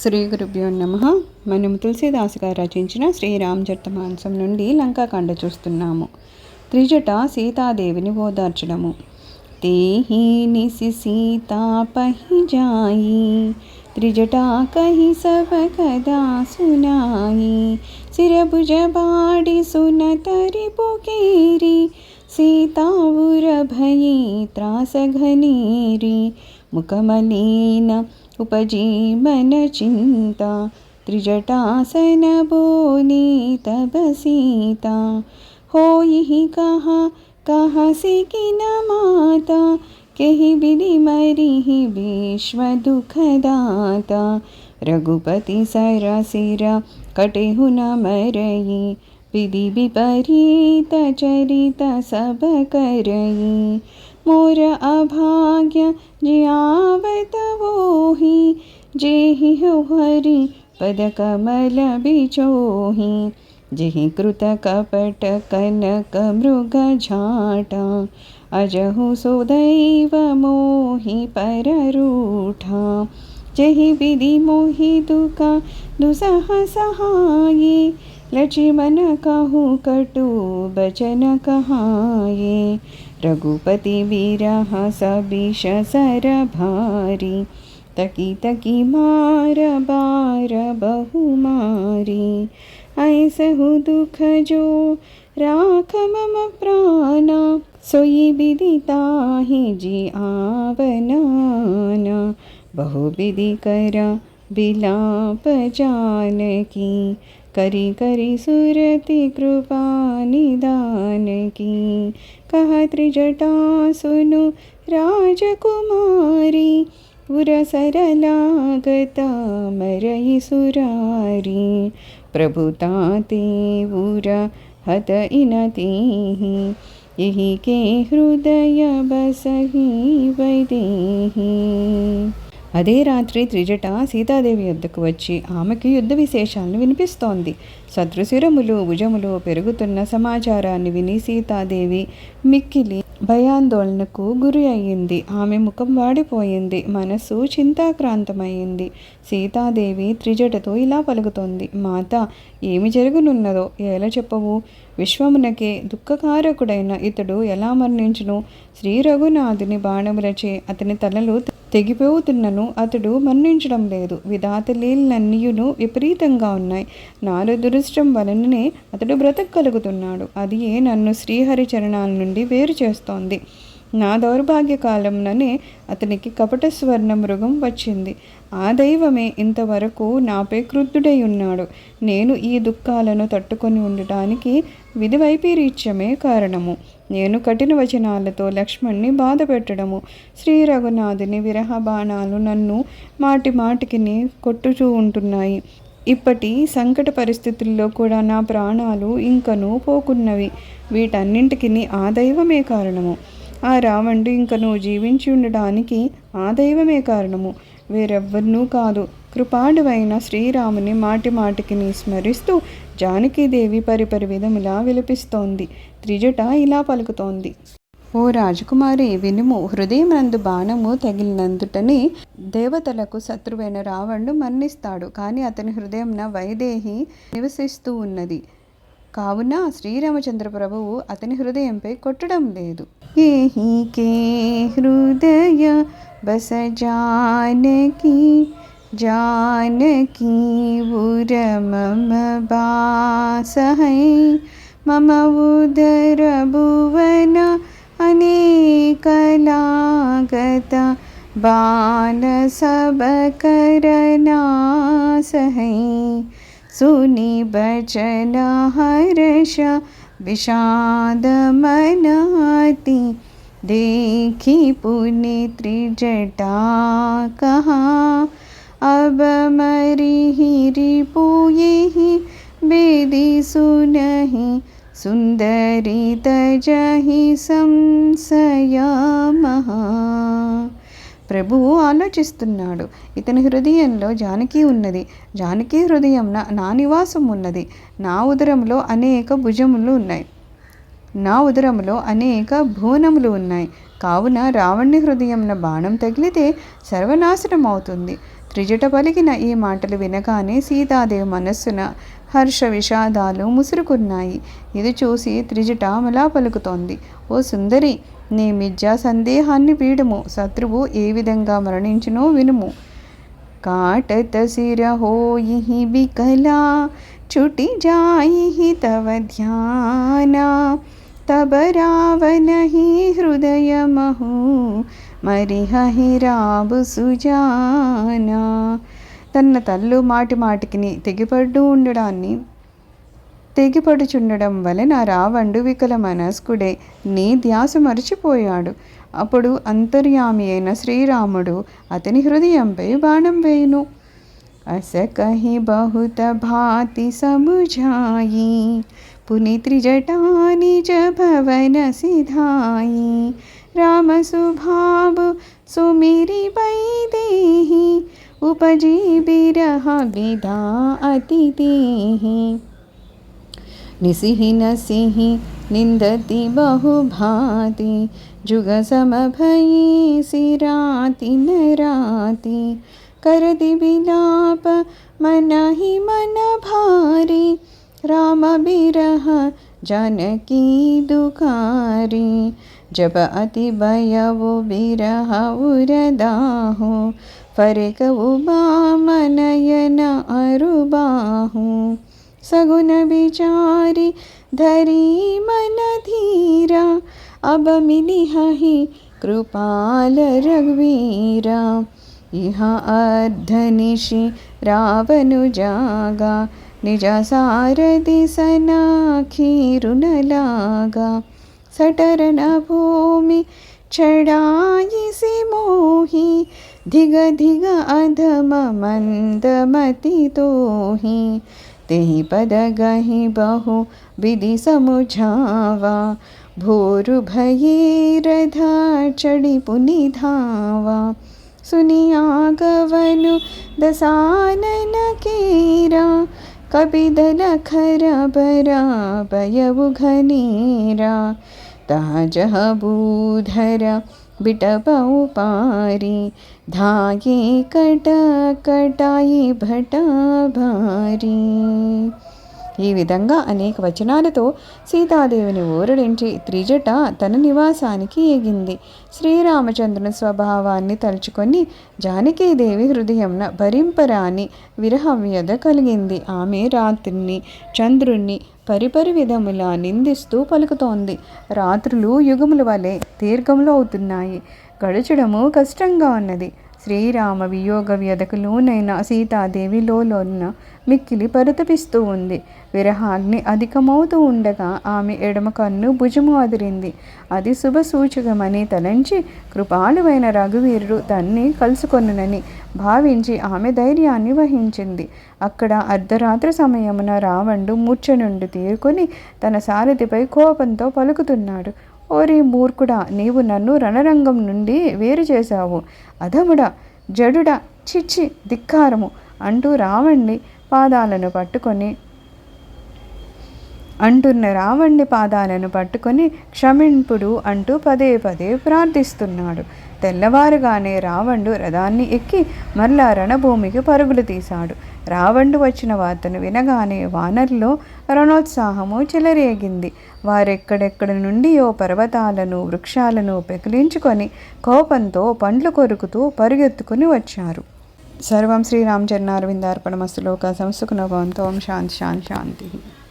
శ్రీ గురుభ్యో నమః. మనము తులసీదాసు గారు రచించిన శ్రీరామచరితమానసం నుండి లంకాకాండ చూస్తున్నాము. త్రిజట సీతాదేవిని ఓదార్చడము. तेहि निस सीता पहि जाई, त्रिजटा कहि सब कदा सुनाई। सिर भुज बाड़ी सुन तरि पुकेरी, सीता उर भई त्रास घनेरी। मुखमलिन उपजी मन चिंता, त्रिजटासन बोली तब सीता। होई कहा कहाँ से कि न माता, कही विधि मरी ही विश्व दुखदाता। रघुपति सर सिर कटेहु न मरई, विधि विपरीत चरित सब करई। मोर अभाग्य जियावत वोहि, जेहि हरि पद कमल बिचोहि। जिहि कृत कपट कनक मृग झाटा, अजहु सुदैव मोहि पर रूठा। जहि विधि मोहि दुका दुसह सहाये, लक्ष्मण कहु कटु बचन कहाये। रघुपति विरह सबिष सर भारी, तकी तकी मार बार बहु मारी। ऐसहु दुख जो राख मम प्राणा, सोई विधि ताहि जियावनाना। बहु विधि कर बिलाप जानकी, करी करी सुरति कृपा निदान की। कह त्रिजटा सुनु राजकुमारी, उर सरलागत मरई सुरारी। प्रभुताते उर हत इनतेहि, यही के हृदय बसहि वैदेहि। అదే రాత్రి త్రిజట సీతాదేవి యొద్దకు వచ్చి ఆమెకి యుద్ధ విశేషాలను వినిపిస్తోంది. శత్రుశిరములు భుజములు పెరుగుతున్న సమాచారాన్ని విని సీతాదేవి మిక్కిలి భయాందోళనకు గురి అయ్యింది. ఆమె ముఖం వాడిపోయింది, మనస్సు చింతాక్రాంతమైంది. సీతాదేవి త్రిజటతో ఇలా పలుకుతోంది. మాత, ఏమి జరుగునున్నదో ఎలా చెప్పవు? విశ్వమునకే దుఃఖకారకుడైన ఇతడు ఎలా మరణించును? శ్రీ రఘునాథుని బాణములచే అతని తలలు తెగిపోతున్నను అతడు మరణించడం లేదు. విధాత లీలన్నీయును విపరీతంగా ఉన్నాయి. నాలో దురదృష్టం వలననే అతడు బ్రతకగలుగుతున్నాడు. అది నన్ను శ్రీహరి చరణాల నుండి వేరు చేస్తోంది. నా దౌర్భాగ్య కాలంలోనే అతనికి కపట స్వర్ణ మృగం వచ్చింది. ఆ దైవమే ఇంతవరకు నాపై క్రుద్ధుడై ఉన్నాడు. నేను ఈ దుఃఖాలను తట్టుకొని ఉండటానికి విధి వైపరీత్యమే కారణము. నేను కఠిన వచనాలతో లక్ష్మణ్ణి బాధ పెట్టడము, శ్రీ రఘునాథుని విరహ బాణాలు నన్ను మాటి మాటికి కొట్టుచూ ఉంటున్నాయి. ఇప్పటి సంకట పరిస్థితుల్లో కూడా నా ప్రాణాలు ఇంకనూ పోకున్నవి. వీటన్నింటికి ఆ దైవమే కారణము. ఆ రావణుడు ఇంకనూ జీవించి ఉండడానికి ఆ దైవమే కారణము, వేరెవ్వరూ కాదు. కృపాడువైన శ్రీరాముని మాటి మాటికి స్మరిస్తూ జానకీదేవి పరిపరి విధములా విలపిస్తోంది. త్రిజట ఇలా పలుకుతోంది. ఓ రాజకుమారి, వినుము. హృదయమందు బాణము తగిలినందుటనే దేవతలకు శత్రువైన రావణుడు మరణిస్తాడు. కానీ అతని హృదయంన వైదేహి నివసిస్తూ ఉన్నది. కావున శ్రీరామచంద్ర ప్రభువు అతని హృదయంపై కొట్టడం లేదు. ఏహి కే హృదయ బస జానకి, जानकी उर मम बासहै। मम उदर भुवन अनेक लागत, बाण सब करनासहै। सुनि बचन हर्ष विषाद मनाति, देखी पुनि त्रिजटा कहा। अब मरी रिपुहि बेदी सुनहि, सुंदरी तजहि संशय महा। ప్రభువు ఆలోచిస్తున్నాడు. ఇతని హృదయంలో జానకి ఉన్నది. జానకి హృదయంన నా నివాసం ఉన్నది. నా ఉదరంలో అనేక భుజములు ఉన్నాయి. నా ఉదరములో అనేక భువనములు ఉన్నాయి. కావున రావణుని హృదయంన బాణం తగిలితే సర్వనాశనం అవుతుంది. త్రిజట పలికిన ఈ మాటలు వినగానే సీతాదేవి మనస్సున హర్ష విషాదాలు ముసురుకున్నాయి. ఇది చూసి త్రిజట మలా పలుకుతోంది. ఓ సుందరి, నీ మిథ్యా సందేహాన్ని వీడుము. శత్రువు ఏ విధంగా మరణించునో వినుము. काटत सिर होई बिकला छुटी जाई तव ध्याना तब रावनहि हृदय महु मरिहहि राबु सुजाना. తన తల్లు మాటి మాటికి తెగిపడుచుండడం వలన రావణుడు వికల మనస్కుడే నీ ధ్యాస మరచిపోయాడు. అప్పుడు అంతర్యామి అయిన శ్రీరాముడు అతని హృదయంపై బాణం వేయును. అసకహి బహుత భాతి సముజాయి పుని త్రిజటాని జ భవన సిధాయి రామ సుభావు సుమిరి వైదేహి ఉపజీ బిరహ విధా అతిథి निसिहि नसिहि निंदति बहुभाति जुग समभयी सिराति नराति करति विलाप मनहि मन भारी राम बिरह जानकी दुखारी जब अति भयवु बिरह उरदाहु फरक उबा मनयन अरुबाहु सगुन विचारी धरी मन धीरा अब मिलिहि कृपाल रघुवीरा. इह अर्धनिशि रावनु जागा निज सारथि सनाखीरुन लागा सटरन भूमि चढ़ाइसि मोहि धिग धिग अधम मंदमति तोहि तेहि पद गहि बहु विधि समुझावा भोरु भये रधा चढ़ी पुनि धावा सुनिया गवनु दसानन केरा कपिदल खर बरा भयउ घनेरा तह जह बूधरा बिटपउ पारी धाये कट कटाई भटा भारी. ఈ విధంగా అనేక వచనాలతో సీతాదేవిని ఊరడించి త్రిజట తన నివాసానికి ఎగింది. శ్రీరామచంద్రుని స్వభావాన్ని తలుచుకొని జానకీదేవి హృదయంన భరింపరాని విరహవ్యధ కలిగింది. ఆమె రాత్రిని చంద్రుణ్ణి పరిపరి విధములా నిందిస్తూ పలుకుతోంది. రాత్రులు యుగముల వలె దీర్ఘములు అవుతున్నాయి. గడచడము కష్టంగా ఉన్నది. శ్రీరామ వియోగ వ్యధకు లోనైన సీతాదేవి లోన మిక్కిలి పరితపిస్తూ ఉంది. విరహాగ్ని అధికమవుతూ ఉండగా ఆమె ఎడమ కన్ను భుజము అదిరింది. అది శుభ సూచకమని తలంచి కృపాళువైన రఘువీరుడు తన్ని కలుసుకొనునని భావించి ఆమె ధైర్యాన్ని వహించింది. అక్కడ అర్ధరాత్రి సమయమున రావణుడు మూర్ఛ నుండి తేరుకొని తన సారథిపై కోపంతో పలుకుతున్నాడు. ఓరి మూర్ఖుడా, నీవు నన్ను రణరంగం నుండి వేరు చేశావు. అధముడా, జడుడా, చిచ్చి, ధిక్కారము అంటూ రావణ్ణి పాదాలను పట్టుకొని క్షమింపుడు అంటూ పదే పదే ప్రార్థిస్తున్నాడు. తెల్లవారుగానే రావణుడు రథాన్ని ఎక్కి మరలా రణభూమికి పరుగులు తీశాడు. రావణుడు వచ్చిన వార్తను వినగానే వానరులో రణోత్సాహము చెలరేగింది. వారెక్కడెక్కడి నుండియో పర్వతాలను వృక్షాలను పెకిలించుకొని కోపంతో పండ్లు కొరుకుతూ పరుగెత్తుకుని వచ్చారు. సర్వం శ్రీరామచరణారవిందార్పణమస్తు. లోకా సమస్తు సుఖినో భవంతు. ఓం శాంతి శాంతి శాంతి.